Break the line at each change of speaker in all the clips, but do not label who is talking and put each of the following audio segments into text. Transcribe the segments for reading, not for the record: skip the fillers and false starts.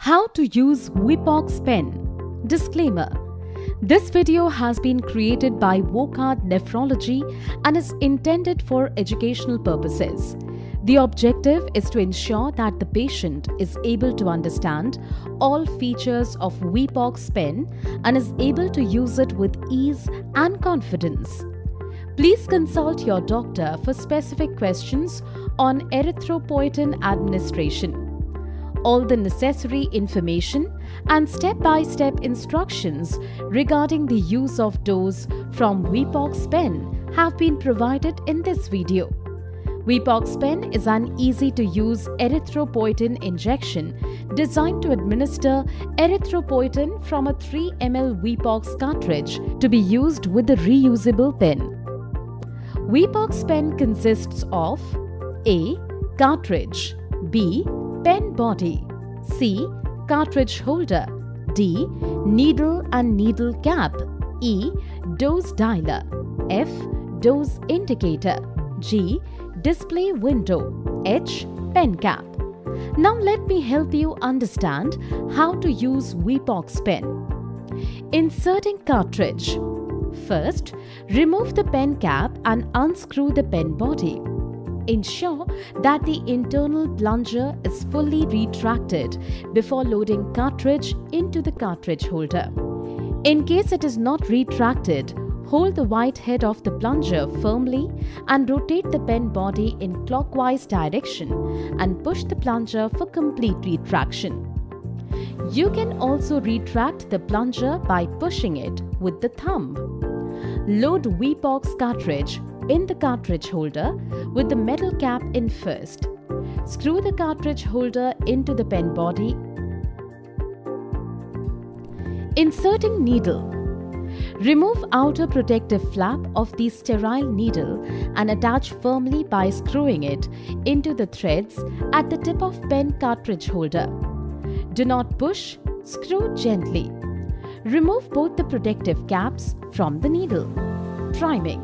How to use Wepox Pen. Disclaimer: this video has been created by Wockhardt Nephrology and is intended for educational purposes. The objective is to ensure that the patient is able to understand all features of Wepox Pen and is able to use it with ease and confidence. Please consult your doctor for specific questions on erythropoietin administration. All the necessary information and step-by-step instructions regarding the use of dose from Wepox Pen have been provided in this video. Wepox Pen is an easy-to-use erythropoietin injection designed to administer erythropoietin from a 3 ml Wepox cartridge to be used with a reusable pen. Wepox Pen consists of A. Cartridge, B. Pen body, C. Cartridge holder, D. Needle and needle cap, E. Dose dialer, F. Dose indicator, G. Display window, H. Pen cap. Now let me help you understand how to use Wepox Pen. Inserting cartridge. First, remove the pen cap and unscrew the pen body. Ensure that the internal plunger is fully retracted before loading cartridge into the cartridge holder. In case it is not retracted, hold the white head of the plunger firmly and rotate the pen body in clockwise direction and push the plunger for complete retraction. You can also retract the plunger by pushing it with the thumb. Load Wepox cartridge in the cartridge holder with the metal cap in first. Screw the cartridge holder into the pen body. Inserting needle. Remove outer protective flap of the sterile needle and attach firmly by screwing it into the threads at the tip of pen cartridge holder. Do not push, screw gently. Remove both the protective caps from the needle. Priming.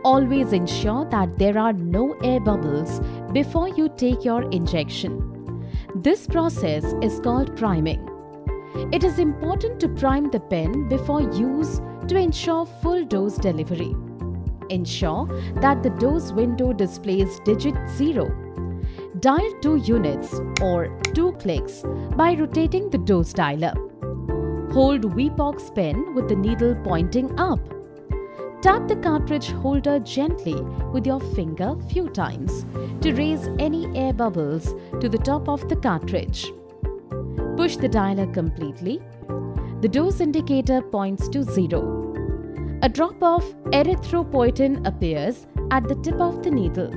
Always ensure that there are no air bubbles before you take your injection. This process is called priming. It is important to prime the pen before use to ensure full dose delivery. Ensure that the dose window displays digit 0. Dial 2 units or 2 clicks by rotating the dose dialer. Hold Wepox Pen with the needle pointing up. Tap the cartridge holder gently with your finger few times to raise any air bubbles to the top of the cartridge. Push the dialer completely. The dose indicator points to 0. A drop of erythropoietin appears at the tip of the needle.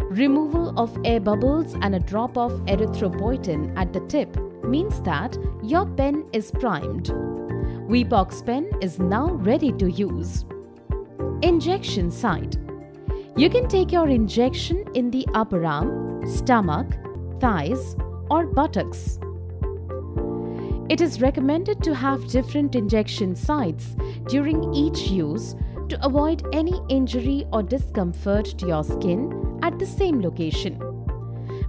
Removal of air bubbles and a drop of erythropoietin at the tip means that your pen is primed. Wepox Pen is now ready to use. Injection site. You can take your injection in the upper arm, stomach, thighs, or buttocks. It is recommended to have different injection sites during each use to avoid any injury or discomfort to your skin at the same location.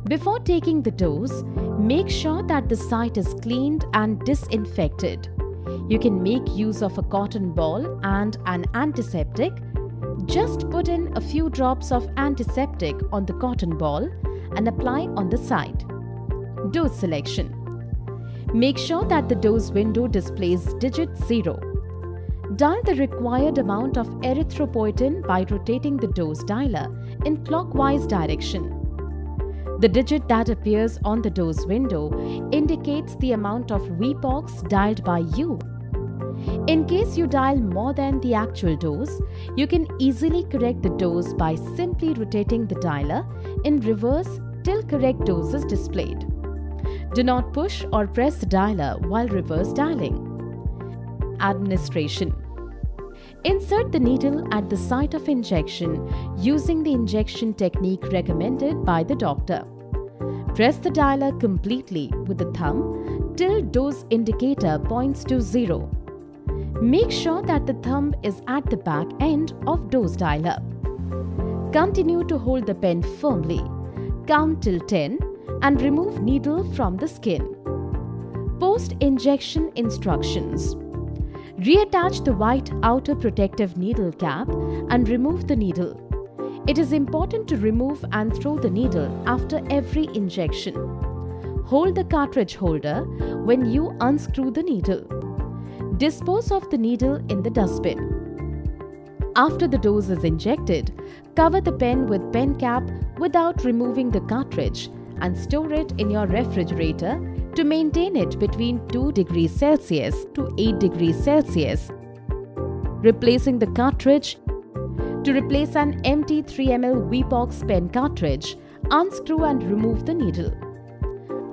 Before taking the dose, make sure that the site is cleaned and disinfected. You can make use of a cotton ball and an antiseptic. Just put in a few drops of antiseptic on the cotton ball and apply on the site. Dose selection. Make sure that the dose window displays digit 0. Dial the required amount of erythropoietin by rotating the dose dialer in clockwise direction. The digit that appears on the dose window indicates the amount of Wepox dialed by you. In case you dial more than the actual dose, you can easily correct the dose by simply rotating the dialer in reverse till correct dose is displayed. Do not push or press the dialer while reverse dialing. Administration. Insert the needle at the site of injection using the injection technique recommended by the doctor. Press the dialer completely with the thumb till dose indicator points to 0. Make sure that the thumb is at the back end of dose dialer. Continue to hold the pen firmly. Count till 10 and remove needle from the skin. Post-injection instructions. Reattach the white outer protective needle cap and remove the needle. It is important to remove and throw the needle after every injection. Hold the cartridge holder when you unscrew the needle. Dispose of the needle in the dustbin. After the dose is injected, cover the pen with pen cap without removing the cartridge and store it in your refrigerator to maintain it between 2 degrees Celsius to 8 degrees Celsius. Replacing the cartridge. To replace an empty 3 ml Wepox pen cartridge, unscrew and remove the needle.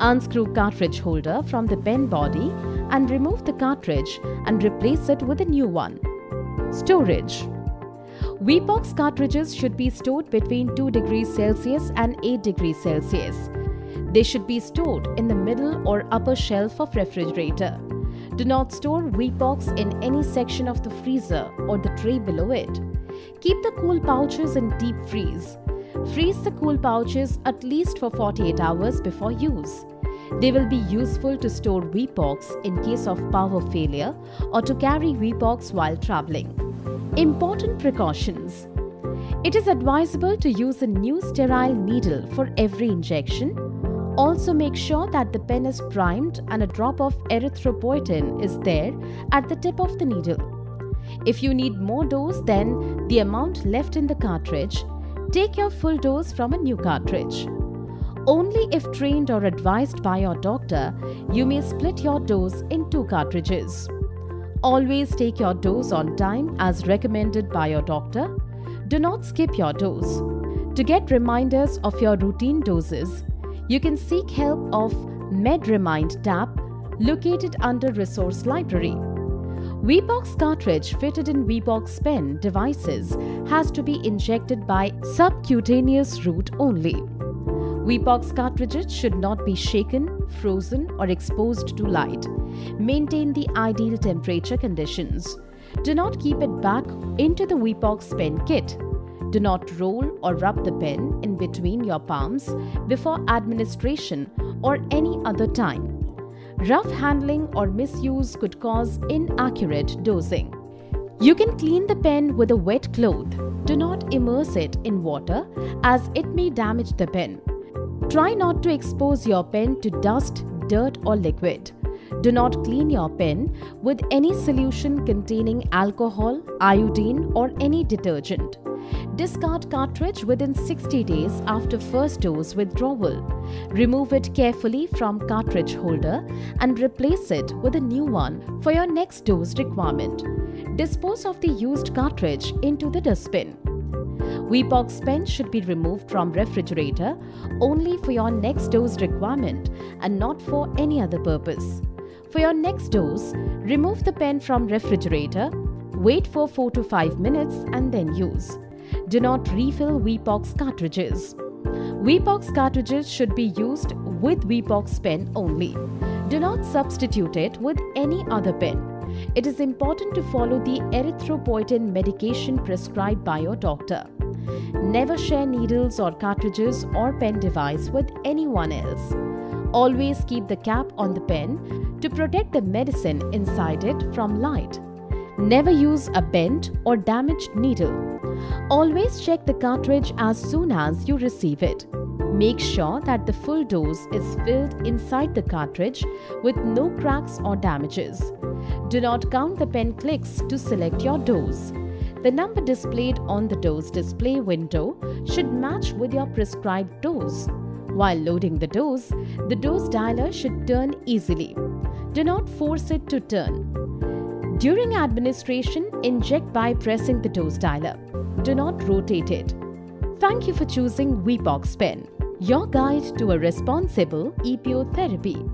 Unscrew cartridge holder from the pen body and remove the cartridge and replace it with a new one. Storage. Wepox cartridges should be stored between 2 degrees Celsius and 8 degrees Celsius. They should be stored in the middle or upper shelf of refrigerator. Do not store Wepox in any section of the freezer or the tray below it. Keep the cool pouches in deep freeze. Freeze the cool pouches at least for 48 hours before use. They will be useful to store Wepox in case of power failure or to carry Wepox while traveling. Important precautions. It is advisable to use a new sterile needle for every injection. Also make sure that the pen is primed and a drop of erythropoietin is there at the tip of the needle. If you need more dose than the amount left in the cartridge, take your full dose from a new cartridge. Only if trained or advised by your doctor, you may split your dose in 2 cartridges. Always take your dose on time as recommended by your doctor. Do not skip your dose. To get reminders of your routine doses, you can seek help of MedRemind tab located under Resource Library. Wepox cartridge fitted in Wepox Pen devices has to be injected by subcutaneous route only. Wepox cartridges should not be shaken, frozen or exposed to light. Maintain the ideal temperature conditions. Do not keep it back into the Wepox Pen kit. Do not roll or rub the pen in between your palms before administration or any other time. Rough handling or misuse could cause inaccurate dosing. You can clean the pen with a wet cloth. Do not immerse it in water as it may damage the pen. Try not to expose your pen to dust, dirt or liquid. Do not clean your pen with any solution containing alcohol, iodine or any detergent. Discard cartridge within 60 days after first dose withdrawal. Remove it carefully from cartridge holder and replace it with a new one for your next dose requirement. Dispose of the used cartridge into the dustbin. Wepox pen should be removed from refrigerator only for your next dose requirement and not for any other purpose. For your next dose, remove the pen from refrigerator, wait for 4 to 5 minutes and then use. Do not refill Wepox cartridges. Wepox cartridges should be used with Wepox pen only. Do not substitute it with any other pen. It is important to follow the erythropoietin medication prescribed by your doctor. Never share needles or cartridges or pen device with anyone else. Always keep the cap on the pen to protect the medicine inside it from light. Never use a bent or damaged needle. Always check the cartridge as soon as you receive it. Make sure that the full dose is filled inside the cartridge with no cracks or damages. Do not count the pen clicks to select your dose. The number displayed on the dose display window should match with your prescribed dose. While loading the dose dialer should turn easily. Do not force it to turn. During administration, inject by pressing the dose dialer. Do not rotate it. Thank you for choosing Wepox Pen, your guide to a responsible EPO therapy.